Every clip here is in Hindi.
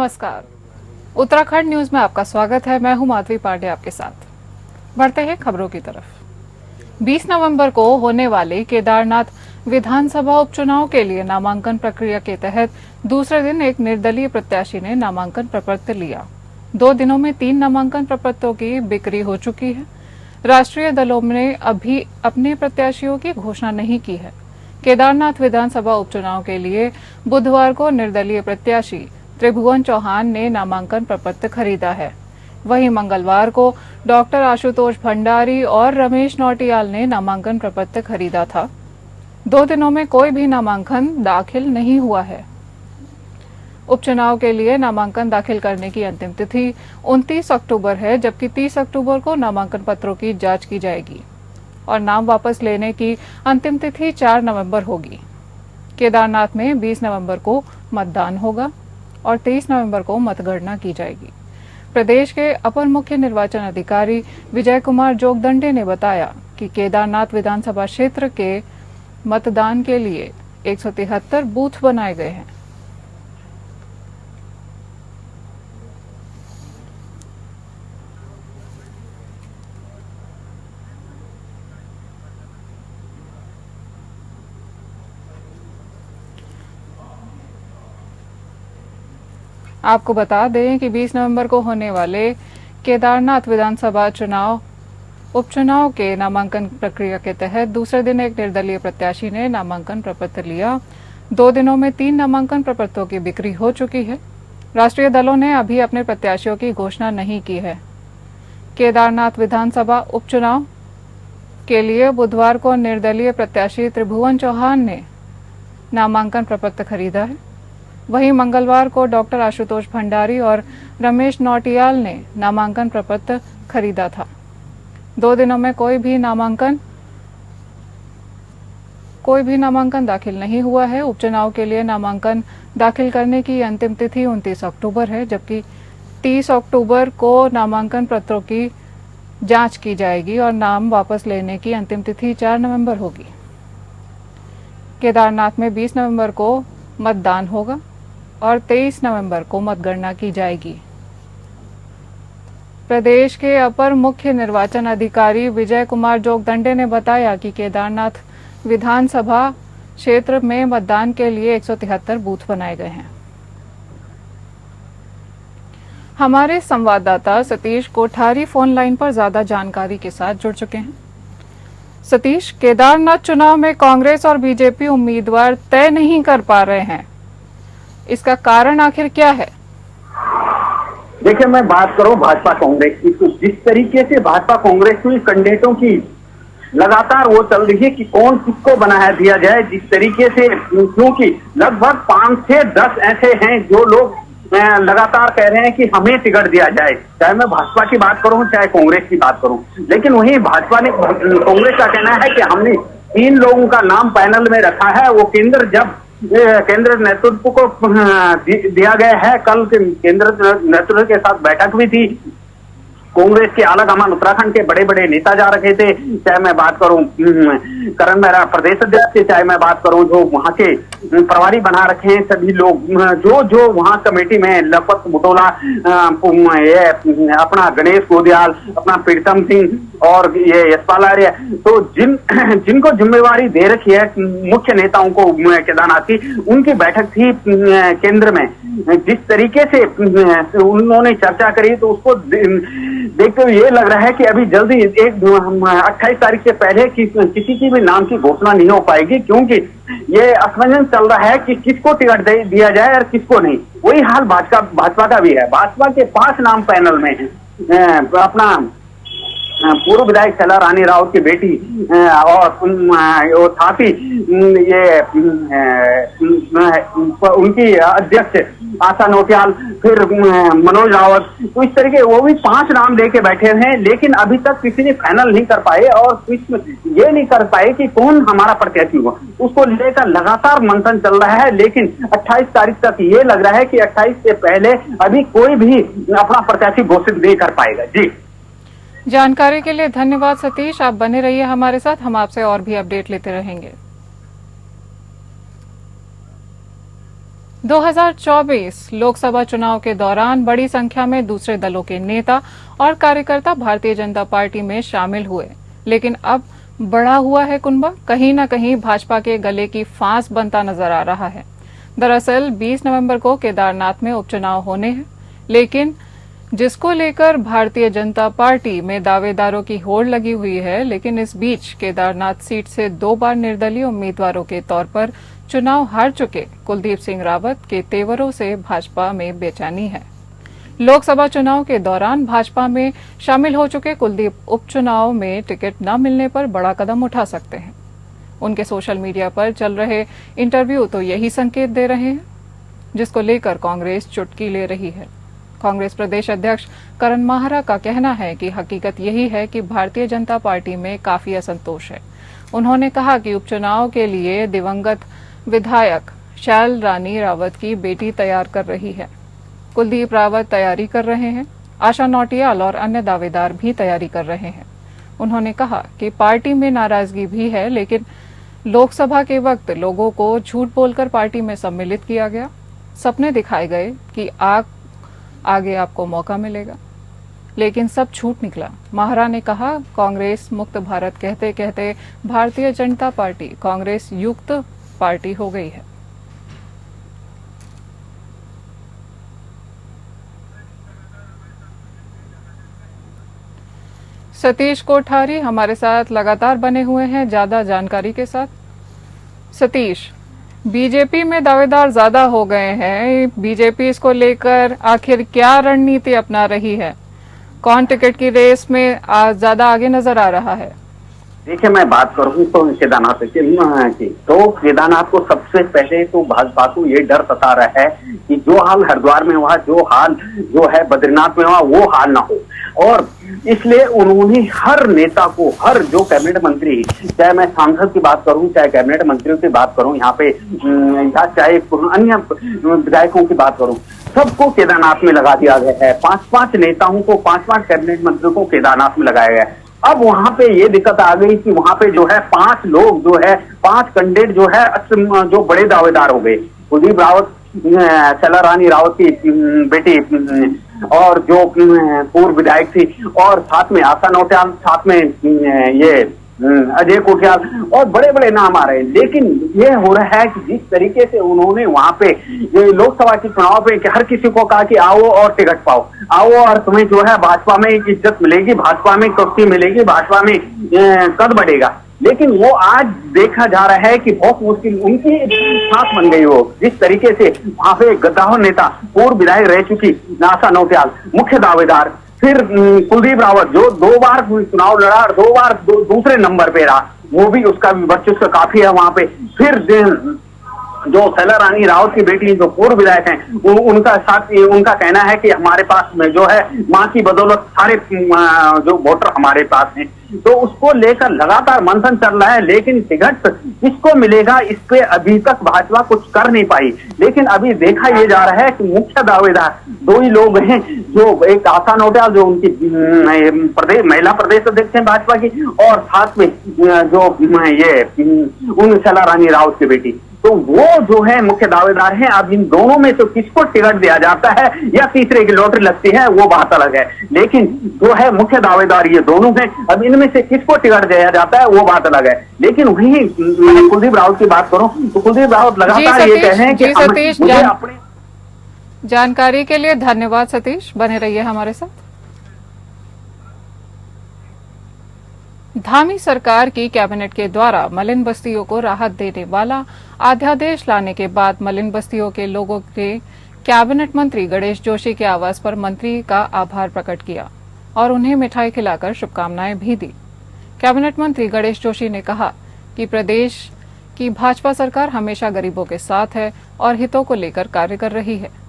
नमस्कार। उत्तराखंड न्यूज में आपका स्वागत है। मैं हूं माधवी पांडे आपके साथ। बढ़ते हैं खबरों की तरफ। 20 नवंबर को होने वाले केदारनाथ विधानसभा उपचुनाव के लिए नामांकन प्रक्रिया के तहत दूसरे दिन एक निर्दलीय प्रत्याशी ने नामांकन प्रपत्र लिया। 2 दिनों में 3 नामांकन प्रपत्रों की बिक्री हो चुकी है। राष्ट्रीय दलों ने अभी अपने प्रत्याशियों की घोषणा नहीं की है। केदारनाथ विधानसभा उपचुनाव के लिए बुधवार को निर्दलीय प्रत्याशी त्रिभुवन चौहान ने नामांकन प्रपत्र खरीदा है। वहीं मंगलवार को डॉक्टर आशुतोष भंडारी और रमेश नौटियाल ने नामांकन प्रपत्र खरीदा था। 2 दिनों में कोई भी नामांकन दाखिल नहीं हुआ है। उपचुनाव के लिए नामांकन दाखिल करने की अंतिम तिथि 29 अक्टूबर है, जबकि 30 अक्टूबर को नामांकन पत्रों की जांच की जाएगी और नाम वापस लेने की अंतिम तिथि 4 नवंबर होगी। केदारनाथ में 20 नवंबर को मतदान होगा और 23 नवंबर को मतगणना की जाएगी। प्रदेश के अपर मुख्य निर्वाचन अधिकारी विजय कुमार जोगदंडे ने बताया कि केदारनाथ विधानसभा क्षेत्र के मतदान के लिए 173 बूथ बनाए गए हैं। आपको बता दें कि 20 नवंबर को होने वाले केदारनाथ विधानसभा उपचुनाव के नामांकन प्रक्रिया के तहत दूसरे दिन एक निर्दलीय प्रत्याशी ने नामांकन प्रपत्र लिया। 2 दिनों में 3 नामांकन प्रपत्रों की बिक्री हो चुकी है। राष्ट्रीय दलों ने अभी अपने प्रत्याशियों की घोषणा नहीं की है। केदारनाथ विधानसभा उपचुनाव के लिए बुधवार को निर्दलीय प्रत्याशी त्रिभुवन चौहान ने नामांकन प्रपत्र खरीदा है। वहीं मंगलवार को डॉक्टर आशुतोष भंडारी और रमेश नौटियाल ने नामांकन प्रपत्र खरीदा था। 2 दिनों में कोई भी नामांकन दाखिल नहीं हुआ है। उपचुनाव के लिए नामांकन दाखिल करने की अंतिम तिथि 29 अक्टूबर है, जबकि 30 अक्टूबर को नामांकन पत्रों की जांच की जाएगी और नाम वापस लेने की अंतिम तिथि 4 नवंबर होगी। केदारनाथ में 20 नवंबर को मतदान होगा और 23 नवंबर को मतगणना की जाएगी। प्रदेश के अपर मुख्य निर्वाचन अधिकारी विजय कुमार जोगदंडे ने बताया कि केदारनाथ विधानसभा क्षेत्र में मतदान के लिए 173 बूथ बनाए गए हैं। हमारे संवाददाता सतीश कोठारी फोन लाइन पर ज्यादा जानकारी के साथ जुड़ चुके हैं। सतीश, केदारनाथ चुनाव में कांग्रेस और बीजेपी उम्मीदवार तय नहीं कर पा रहे हैं, इसका कारण आखिर क्या है? देखिए, मैं बात करूं भाजपा कांग्रेस की, तो जिस तरीके से भाजपा कांग्रेस में कैंडिडेटों की लगातार वो चल रही है कि कौन किसको बनाया दिया जाए, जिस तरीके से, क्योंकि लगभग 5 से 10 ऐसे हैं जो लोग लगातार कह रहे हैं कि हमें टिकट दिया जाए, चाहे मैं भाजपा की बात करूं चाहे कांग्रेस की बात करूं। लेकिन वहीं भाजपा ने, कांग्रेस का कहना है कि हमने 3 लोगों का नाम पैनल में रखा है। वो केंद्र नेतृत्व को दिया गया है। कल केंद्र नेतृत्व के साथ बैठक भी थी। कांग्रेस के आला कमान उत्तराखंड के बड़े बड़े नेता जा रखे थे, चाहे मैं बात करूं करण मेहरा प्रदेश अध्यक्ष के, चाहे मैं बात करूं जो वहां के प्रभारी बना रखे हैं सभी लोग, जो वहां कमेटी में लखपत बुटोला, अपना गणेश गोदियाल, अपना प्रीतम सिंह और ये यशपाल आर्य, तो जिनको जिम्मेवारी दे रखी है मुख्य नेताओं को केदारनाथ की, उनकी बैठक थी केंद्र में। जिस तरीके से उन्होंने चर्चा करी तो उसको देखते हुए ये लग रहा है कि अभी जल्दी 28 तारीख से पहले किसी की भी नाम की घोषणा नहीं हो पाएगी, क्योंकि ये असमंजस चल रहा है कि किसको टिकट दिया जाए और किसको नहीं। वही हाल भाजपा का भी है। भाजपा के 5 नाम पैनल में है। अपना पूर्व विधायक शैला रानी रावत की बेटी और साथ ही ये उनकी अध्यक्ष आशा नौटियाल, फिर मनोज रावत, तो इस तरीके वो भी 5 नाम लेके बैठे हैं। लेकिन अभी तक किसी ने फाइनल नहीं कर पाए और ये नहीं कर पाए कि कौन हमारा प्रत्याशी होगा। उसको लेकर लगातार मंथन चल रहा है। लेकिन 28 तारीख तक ये लग रहा है कि 28 से पहले अभी कोई भी अपना प्रत्याशी घोषित नहीं कर पाएगा। जी, जानकारी के लिए धन्यवाद सतीश। आप बने रहिए हमारे साथ, हम आपसे और भी अपडेट लेते रहेंगे। 2024 लोकसभा चुनाव के दौरान बड़ी संख्या में दूसरे दलों के नेता और कार्यकर्ता भारतीय जनता पार्टी में शामिल हुए, लेकिन अब बढ़ा हुआ है कुनबा कहीं न कहीं भाजपा के गले की फांस बनता नजर आ रहा है। दरअसल 20 नवंबर को केदारनाथ में उपचुनाव होने हैं, लेकिन जिसको लेकर भारतीय जनता पार्टी में दावेदारों की होड़ लगी हुई है। लेकिन इस बीच केदारनाथ सीट से 2 बार निर्दलीय उम्मीदवारों के तौर पर चुनाव हार चुके कुलदीप सिंह रावत के तेवरों से भाजपा में बेचैनी है। लोकसभा चुनाव के दौरान भाजपा में शामिल हो चुके कुलदीप उपचुनाव में टिकट न मिलने पर बड़ा कदम उठा सकते हैं। उनके सोशल मीडिया पर चल रहे इंटरव्यू तो यही संकेत दे रहे हैं, जिसको लेकर कांग्रेस चुटकी ले रही है। कांग्रेस प्रदेश अध्यक्ष करण माहरा का कहना है कि हकीकत यही है कि भारतीय जनता पार्टी में काफी असंतोष है। उन्होंने कहा कि उपचुनाव के लिए दिवंगत विधायक शैल रानी रावत की बेटी तैयार कर रही है। कुलदीप रावत तैयारी कर रहे हैं, आशा नौटियाल और अन्य दावेदार भी तैयारी कर रहे हैं। उन्होंने कहा कि पार्टी में नाराजगी भी है, लेकिन लोकसभा के वक्त लोगों को झूठ बोलकर पार्टी में सम्मिलित किया गया। सपने दिखाए गए कि आगे आपको मौका मिलेगा, लेकिन सब झूठ निकला। माहरा ने कहा, कांग्रेस मुक्त भारत कहते कहते भारतीय जनता पार्टी कांग्रेस युक्त पार्टी हो गई है। सतीश कोठारी हमारे साथ लगातार बने हुए हैं ज्यादा जानकारी के साथ। सतीश, बीजेपी में दावेदार ज्यादा हो गए हैं, बीजेपी इसको लेकर आखिर क्या रणनीति अपना रही है? कौन टिकट की रेस में ज्यादा आगे नजर आ रहा है? देखिए, मैं बात करूं तो केदारनाथ की, तो केदारनाथ को सबसे पहले तो भाजपा को ये डर सता रहा है कि जो हाल हरिद्वार में हुआ, जो हाल जो है बद्रीनाथ में हुआ, वो हाल ना हो। और इसलिए उन्होंने हर नेता को, हर जो कैबिनेट मंत्री, चाहे मैं सांसद की बात करूं, चाहे कैबिनेट मंत्रियों की बात करूं यहाँ पे, या चाहे अन्य विधायकों की बात करूं, सबको केदारनाथ में लगा दिया गया है। 5-5 नेताओं को, 5-5 कैबिनेट मंत्रियों को केदारनाथ में लगाया गया है। अब वहां पे ये दिक्कत आ गई कि वहां पे जो है 5 लोग जो है, 5 कैंडिडेट जो है जो बड़े दावेदार हो गए। कुलदीप रावत, शैला रानी रावत की बेटी और जो पूर्व विधायक थी, और साथ में आशा नौटियाल, साथ में ये अजय कोटियाल, और बड़े बड़े नाम आ रहे हैं। लेकिन ये हो रहा है कि जिस तरीके से उन्होंने वहां पे ये लोकसभा के चुनाव पे हर किसी को कहा कि आओ और टिकट पाओ, आओ और तुम्हें जो है भाजपा में इज्जत मिलेगी, भाजपा में कुर्सी मिलेगी, भाजपा में कद बढ़ेगा। लेकिन वो आज देखा जा रहा है कि बहुत मुश्किल उनकी साथ बन गई। वो जिस तरीके से वहां पे गद्दार नेता, पूर्व विधायक रह चुकी आशा नौटियाल मुख्य दावेदार, फिर कुलदीप रावत जो 2 बार चुनाव लड़ा और 2 बार दूसरे नंबर पे रहा, वो भी उसका वर्चस्व काफी है वहां पे। फिर जो शैला रानी रावत की बेटी जो पूर्व विधायक हैं, उनका साथ उनका कहना है कि हमारे पास में जो है मां की बदौलत सारे जो वोटर हमारे पास हैं। तो उसको लेकर लगातार मंथन चल रहा है, लेकिन टिकट किसको मिलेगा इस पे अभी तक भाजपा कुछ कर नहीं पाई। लेकिन अभी देखा ये जा रहा है कि मुख्य दावेदार 2 ही लोग हैं, जो एक आशा नौटियाल जो उनकी महिला प्रदेश अध्यक्ष हैं भाजपा की, और साथ में जो ये शैला रानी रावत की बेटी, तो वो जो है मुख्य दावेदार हैं। अब इन दोनों में तो किसको टिकट दिया जाता है या तीसरे की लॉटरी लगती है, वो बात अलग है। लेकिन जो है मुख्य दावेदार ये दोनों हैं। अब इनमें से किसको टिकट दिया जाता है वो बात अलग है। लेकिन वही मैं कुलदीप रावत की बात करूं तो कुलदीप रावत लगातार ये कह रहे हैं कि मुझे अपने जानकारी के लिए धन्यवाद सतीश, बने रहिए हमारे साथ। धामी सरकार की कैबिनेट के द्वारा मलिन बस्तियों को राहत देने वाला अध्यादेश लाने के बाद मलिन बस्तियों के लोगों के कैबिनेट मंत्री गणेश जोशी के आवास पर मंत्री का आभार प्रकट किया और उन्हें मिठाई खिलाकर शुभकामनाएं भी दी। कैबिनेट मंत्री गणेश जोशी ने कहा कि प्रदेश की भाजपा सरकार हमेशा गरीबों के साथ है और हितों को लेकर कार्य कर रही है।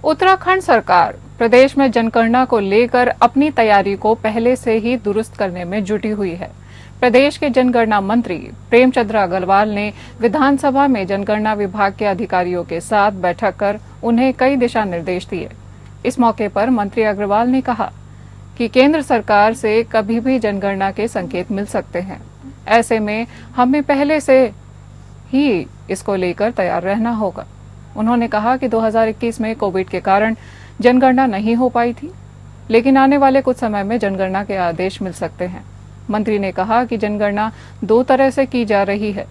उत्तराखंड सरकार प्रदेश में जनगणना को लेकर अपनी तैयारी को पहले से ही दुरुस्त करने में जुटी हुई है। प्रदेश के जनगणना मंत्री प्रेमचंद्र अग्रवाल ने विधानसभा में जनगणना विभाग के अधिकारियों के साथ बैठक कर उन्हें कई दिशा निर्देश दिए। इस मौके पर मंत्री अग्रवाल ने कहा कि केंद्र सरकार से कभी भी जनगणना के संकेत मिल सकते हैं। ऐसे में हमें पहले से ही इसको लेकर तैयार रहना होगा। उन्होंने कहा कि 2021 में कोविड के कारण जनगणना नहीं हो पाई थी, लेकिन आने वाले कुछ समय में जनगणना के आदेश मिल सकते हैं। मंत्री ने कहा कि जनगणना 2 तरह से की जा रही है,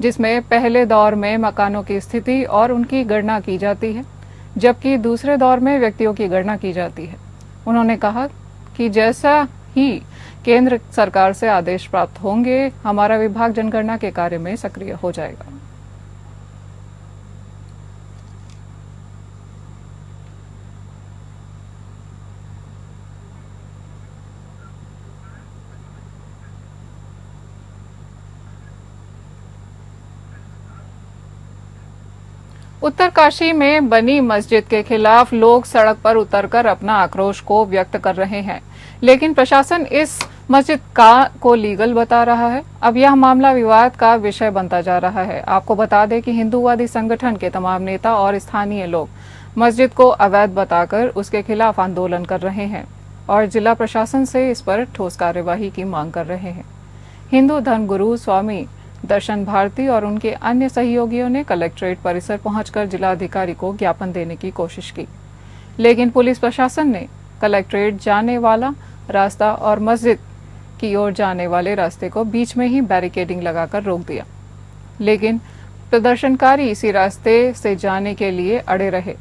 जिसमें पहले दौर में मकानों की स्थिति और उनकी गणना की जाती है, जबकि दूसरे दौर में व्यक्तियों की गणना की जाती है। उन्होंने कहा कि जैसा ही केंद्र सरकार से आदेश प्राप्त होंगे, हमारा विभाग जनगणना के कार्य में सक्रिय हो जाएगा। उत्तरकाशी में बनी मस्जिद के खिलाफ लोग सड़क पर उतरकर अपना आक्रोश को व्यक्त कर रहे हैं, लेकिन प्रशासन इस मस्जिद को लीगल बता रहा है। अब यह मामला विवाद का विषय बनता जा रहा है। आपको बता दें कि हिंदूवादी संगठन के तमाम नेता और स्थानीय लोग मस्जिद को अवैध बताकर उसके खिलाफ आंदोलन कर रहे हैं और जिला प्रशासन से इस पर ठोस कार्यवाही की मांग कर रहे हैं। हिंदू धर्मगुरु स्वामी दर्शन भारती और उनके अन्य सहयोगियों ने कलेक्ट्रेट परिसर पहुंचकर जिलाधिकारी को ज्ञापन देने की कोशिश की, लेकिन पुलिस प्रशासन ने कलेक्ट्रेट जाने वाला रास्ता और मस्जिद की ओर जाने वाले रास्ते को बीच में ही बैरिकेडिंग लगाकर रोक दिया। लेकिन प्रदर्शनकारी इसी रास्ते से जाने के लिए अड़े रहे।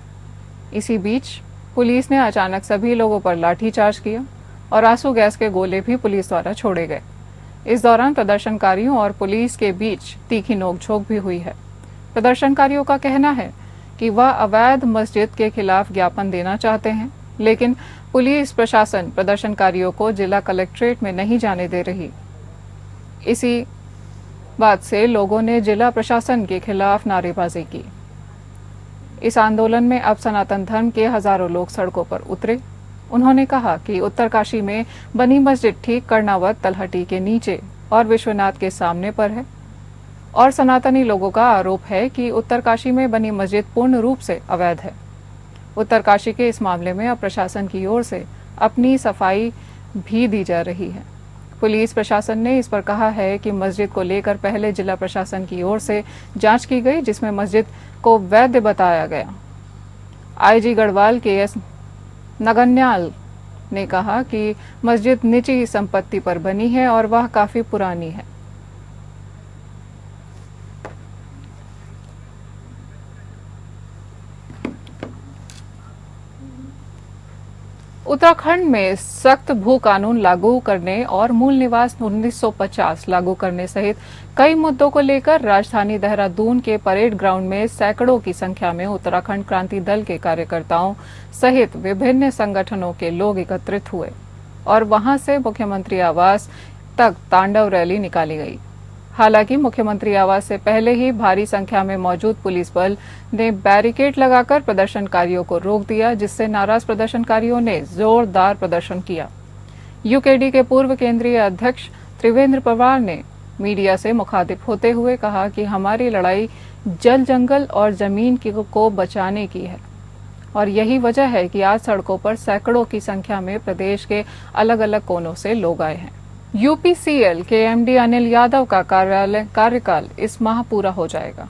इसी बीच पुलिस ने अचानक सभी लोगों पर लाठीचार्ज किया और आंसू गैस के गोले भी पुलिस द्वारा छोड़े गए। इस दौरान प्रदर्शनकारियों और पुलिस के बीच तीखी नोकझोंक भी हुई है। प्रदर्शनकारियों का कहना है कि वह अवैध मस्जिद के खिलाफ ज्ञापन देना चाहते हैं, लेकिन पुलिस प्रशासन प्रदर्शनकारियों को जिला कलेक्ट्रेट में नहीं जाने दे रही। इसी बात से लोगों ने जिला प्रशासन के खिलाफ नारेबाजी की। इस आंदोलन में अब सनातन धर्म के हजारों लोग सड़कों पर उतरे। उन्होंने कहा कि उत्तरकाशी में बनी मस्जिद ठीक कर्णावत तलहटी के नीचे और विश्वनाथ के सामने पर है और सनातनी लोगों का आरोप है कि उत्तरकाशी में बनी मस्जिद पूर्ण रूप से अवैध है। उत्तरकाशी के इस मामले में अब प्रशासन की ओर से अपनी सफाई भी दी जा रही है। पुलिस प्रशासन ने इस पर कहा है कि मस्जिद को लेकर पहले जिला प्रशासन की ओर से जांच की गई, जिसमें मस्जिद को वैध बताया गया। आईजी गढ़वाल के नगन्याल ने कहा कि मस्जिद निजी संपत्ति पर बनी है और वह काफी पुरानी है। उत्तराखंड में सख्त भू कानून लागू करने और मूल निवास 1950 लागू करने सहित कई मुद्दों को लेकर राजधानी देहरादून के परेड ग्राउंड में सैकड़ों की संख्या में उत्तराखंड क्रांति दल के कार्यकर्ताओं सहित विभिन्न संगठनों के लोग एकत्रित हुए और वहां से मुख्यमंत्री आवास तक तांडव रैली निकाली गई। हालांकि मुख्यमंत्री आवास से पहले ही भारी संख्या में मौजूद पुलिस बल ने बैरिकेड लगाकर प्रदर्शनकारियों को रोक दिया, जिससे नाराज प्रदर्शनकारियों ने जोरदार प्रदर्शन किया। यूकेडी के पूर्व केंद्रीय अध्यक्ष त्रिवेंद्र पवार ने मीडिया से मुखातिब होते हुए कहा कि हमारी लड़ाई जल, जंगल और जमीन को बचाने की है और यही वजह है कि आज सड़कों पर सैकड़ों की संख्या में प्रदेश के अलग अलग कोनों से लोग आए हैं। यूपीसीएल के एमडी अनिल यादव का कार्यकाल इस माह पूरा हो जाएगा।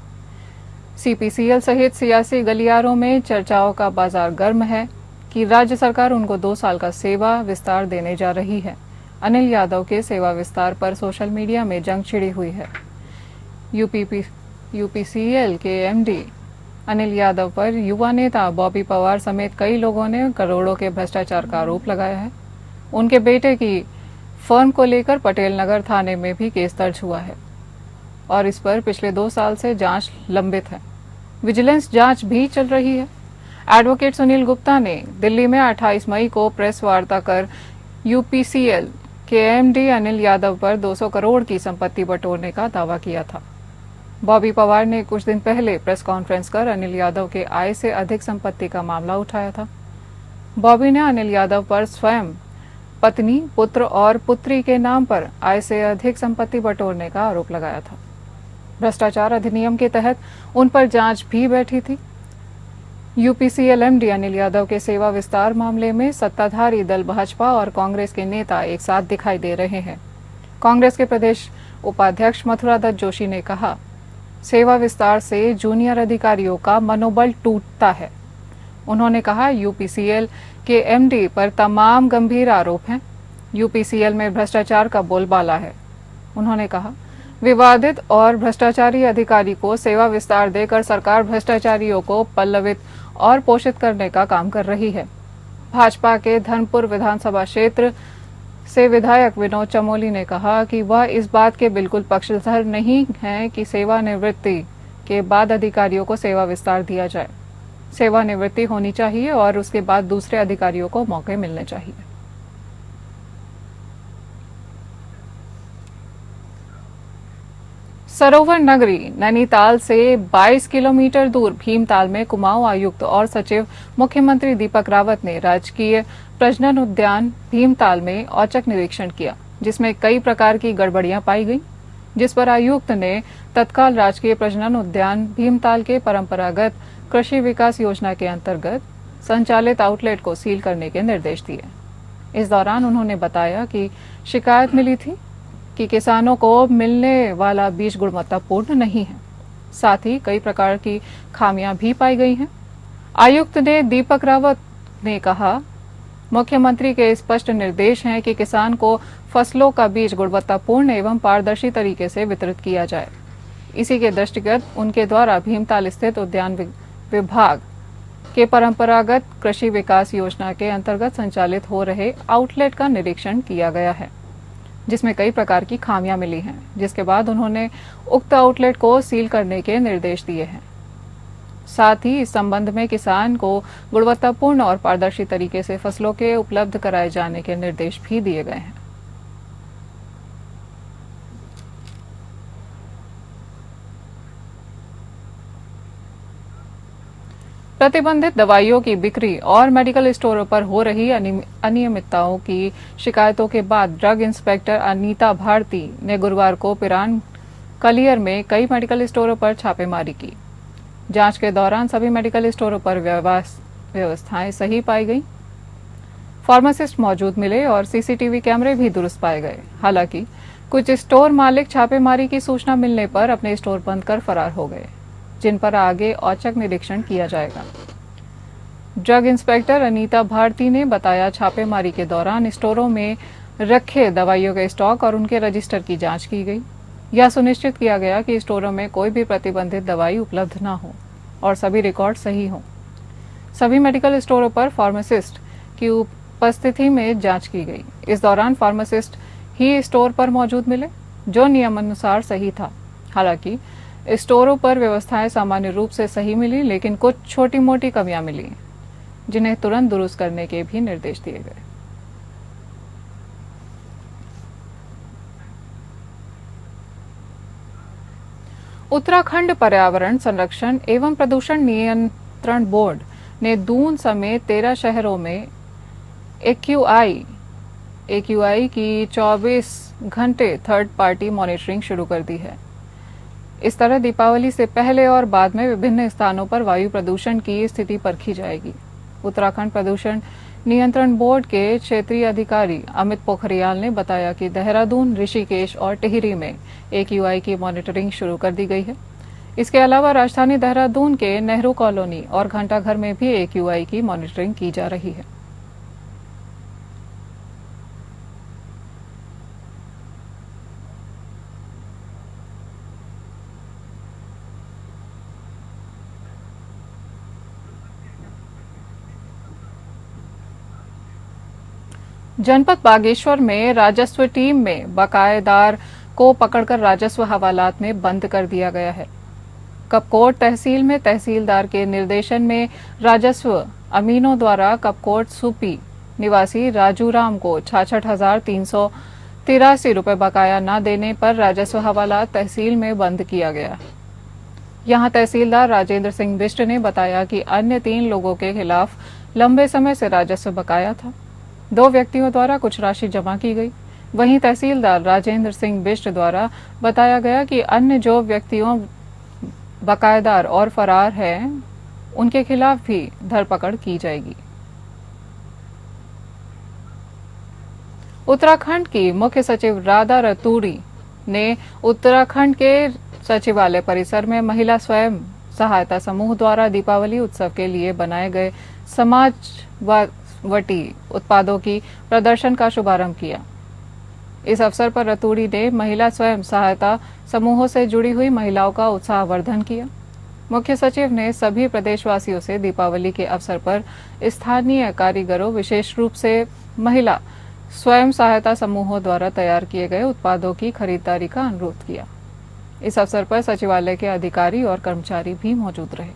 सीपीसीएल सहित सियासी गलियारों में चर्चाओं का बाजार गर्म है कि राज्य सरकार उनको 2 साल का सेवा विस्तार देने जा रही है। अनिल यादव के सेवा विस्तार पर सोशल मीडिया में जंग छिड़ी हुई है। यूपीसीएल के एमडी अनिल यादव पर युवा नेता बॉबी पवार समेत कई लोगों ने करोड़ों के भ्रष्टाचार का आरोप लगाया है। उनके बेटे की फर्म को लेकर पटेल नगर थाने में भी केस दर्ज हुआ है और इस पर पिछले 2 साल से जांच लंबित है। विजिलेंस जांच भी चल रही है। एडवोकेट सुनील गुप्ता ने दिल्ली में 28 मई को प्रेस वार्ता कर यूपीसीएल के एमडी अनिल यादव पर 200 करोड़ की संपत्ति बटोरने का दावा किया था। बॉबी पवार ने कुछ दिन पहले प्रेस कॉन्फ्रेंस कर अनिल यादव के आय से अधिक संपत्ति का मामला उठाया था। बॉबी ने अनिल यादव पर स्वयं पत्नी, पुत्र और पुत्री के नाम पर आय से अधिक संपत्ति बटोरने का आरोप लगाया था। भ्रष्टाचार अधिनियम के तहत उन पर जांच भी बैठी थी। यूपीसीएल एमडी अनिल यादव के सेवा विस्तार मामले में सत्ताधारी दल भाजपा और कांग्रेस के नेता एक साथ दिखाई दे रहे हैं। कांग्रेस के प्रदेश उपाध्यक्ष मथुरा दत्त जोशी ने कहा, सेवा विस्तार से जूनियर अधिकारियों का मनोबल टूटता है। उन्होंने कहा, यूपीसीएल के एमडी पर तमाम गंभीर आरोप हैं। यूपीसीएल में भ्रष्टाचार का बोलबाला है। उन्होंने कहा, विवादित और भ्रष्टाचारी अधिकारी को सेवा विस्तार देकर सरकार भ्रष्टाचारियों को पल्लवित और पोषित करने का काम कर रही है। भाजपा के धनपुर विधानसभा क्षेत्र से विधायक विनोद चमोली ने कहा कि वह इस बात के बिल्कुल पक्षधर नहीं है कि सेवानिवृत्ति के बाद अधिकारियों को सेवा विस्तार दिया जाए। सेवानिवृत्ति होनी चाहिए और उसके बाद दूसरे अधिकारियों को मौके मिलने चाहिए। सरोवर नगरी नैनीताल से 22 किलोमीटर दूर भीमताल में कुमाऊं आयुक्त और सचिव मुख्यमंत्री दीपक रावत ने राजकीय प्रजनन उद्यान भीमताल में औचक निरीक्षण किया, जिसमें कई प्रकार की गड़बड़ियां पाई गई, जिस पर आयुक्त ने तत्काल राजकीय प्रजनन उद्यान भीमताल के परंपरागत कृषि विकास योजना के अंतर्गत संचालित आउटलेट को सील करने के निर्देश दिए। इस दौरान उन्होंने बताया कि शिकायत मिली थी कि किसानों को मिलने वाला बीज गुणवत्तापूर्ण नहीं है, साथ ही कई प्रकार की खामियां भी पाई गई हैं। आयुक्त ने दीपक रावत ने कहा, मुख्यमंत्री के स्पष्ट निर्देश हैं कि किसान को फसलों का बीज गुणवत्तापूर्ण एवं पारदर्शी तरीके से वितरित किया जाए। इसी के दृष्टिगत उनके द्वारा भीमताल स्थित उद्यान विभाग के परंपरागत कृषि विकास योजना के अंतर्गत संचालित हो रहे आउटलेट का निरीक्षण किया गया है, जिसमें कई प्रकार की खामियां मिली हैं, जिसके बाद उन्होंने उक्त आउटलेट को सील करने के निर्देश दिए हैं। साथ ही इस संबंध में किसान को गुणवत्तापूर्ण और पारदर्शी तरीके से फसलों के उपलब्ध कराए जाने के निर्देश भी दिए गए हैं। प्रतिबंधित दवाइयों की बिक्री और मेडिकल स्टोरों पर हो रही अनियमितताओं की शिकायतों के बाद ड्रग इंस्पेक्टर अनीता भारती ने गुरुवार को पिरान कलियर में कई मेडिकल स्टोरों पर छापेमारी की। जांच के दौरान सभी मेडिकल स्टोरों पर व्यवस्थाएं सही पाई गई, फार्मासिस्ट मौजूद मिले और सीसीटीवी कैमरे भी दुरुस्त पाए गए। हालांकि कुछ स्टोर मालिक छापेमारी की सूचना मिलने पर अपने स्टोर बंद कर फरार हो गए, जिन पर आगे औचक निरीक्षण किया जाएगा। ड्रग इंस्पेक्टर अनीता भारती ने बताया, छापेमारी के दौरान स्टोरों में रखे दवाइयों के स्टॉक और उनके रजिस्टर की जांच की गई। यह सुनिश्चित किया गया कि स्टोरों में कोई भी प्रतिबंधित दवाई उपलब्ध न हो और सभी रिकॉर्ड सही हों। सभी मेडिकल स्टोरों पर फार्मासिस्ट की उपस्थिति में जांच की गई। इस दौरान फार्मासिस्ट ही स्टोर पर मौजूद मिले, जो नियमानुसार सही था। हालांकि स्टोरों पर व्यवस्थाएं सामान्य रूप से सही मिली, लेकिन कुछ छोटी मोटी कमियां मिली, जिन्हें तुरंत दुरुस्त करने के भी निर्देश दिए गए। उत्तराखंड पर्यावरण संरक्षण एवं प्रदूषण नियंत्रण बोर्ड ने दून समेत 13 शहरों में AQI की 24 घंटे थर्ड पार्टी मॉनिटरिंग शुरू कर दी है। इस तरह दीपावली से पहले और बाद में विभिन्न स्थानों पर वायु प्रदूषण की स्थिति परखी जाएगी। उत्तराखंड प्रदूषण नियंत्रण बोर्ड के क्षेत्रीय अधिकारी अमित पोखरियाल ने बताया कि देहरादून, ऋषिकेश और टिहरी में AQI की मॉनिटरिंग शुरू कर दी गई है। इसके अलावा राजधानी देहरादून के नेहरू कॉलोनी और घंटाघर में भी AQI की मॉनिटरिंग की जा रही है। जनपद बागेश्वर में राजस्व टीम में बकायेदार को पकड़कर राजस्व हवालात में बंद कर दिया गया है। कपकोट तहसील में तहसीलदार के निर्देशन में राजस्व अमीनों द्वारा कपकोट सुपी निवासी राजू राम को 66,383 रुपए बकाया न देने पर राजस्व हवालात तहसील में बंद किया गया। यहां तहसीलदार राजेंद्र सिंह बिष्ट ने बताया कि अन्य 3 लोगों के खिलाफ लंबे समय से राजस्व बकाया था। 2 व्यक्तियों द्वारा कुछ राशि जमा की गई। वहीं तहसीलदार राजेंद्र सिंह बिष्ट द्वारा बताया गया कि अन्य जो व्यक्तियों बकायेदार और फरार हैं, उनके खिलाफ भी धरपकड़ की जाएगी। उत्तराखंड की मुख्य सचिव राधा रतूड़ी ने उत्तराखंड के सचिवालय परिसर में महिला स्वयं सहायता समूह द्वारा दीपावली उत्सव के लिए बनाए गए समाजवटी उत्पादों की प्रदर्शन का शुभारंभ किया। इस अवसर पर रतूड़ी ने महिला स्वयं सहायता समूहों से जुड़ी हुई महिलाओं का उत्साहवर्धन किया। मुख्य सचिव ने सभी प्रदेशवासियों से दीपावली के अवसर पर स्थानीय कारीगरों, विशेष रूप से महिला स्वयं सहायता समूहों द्वारा तैयार किए गए उत्पादों की खरीदारी का अनुरोध किया। इस अवसर पर सचिवालय के अधिकारी और कर्मचारी भी मौजूद रहे।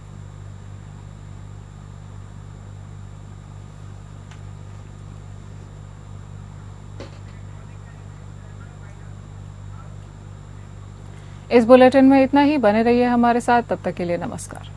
इस बुलेटिन में इतना ही। बने रहिए हमारे साथ, तब तक के लिए नमस्कार।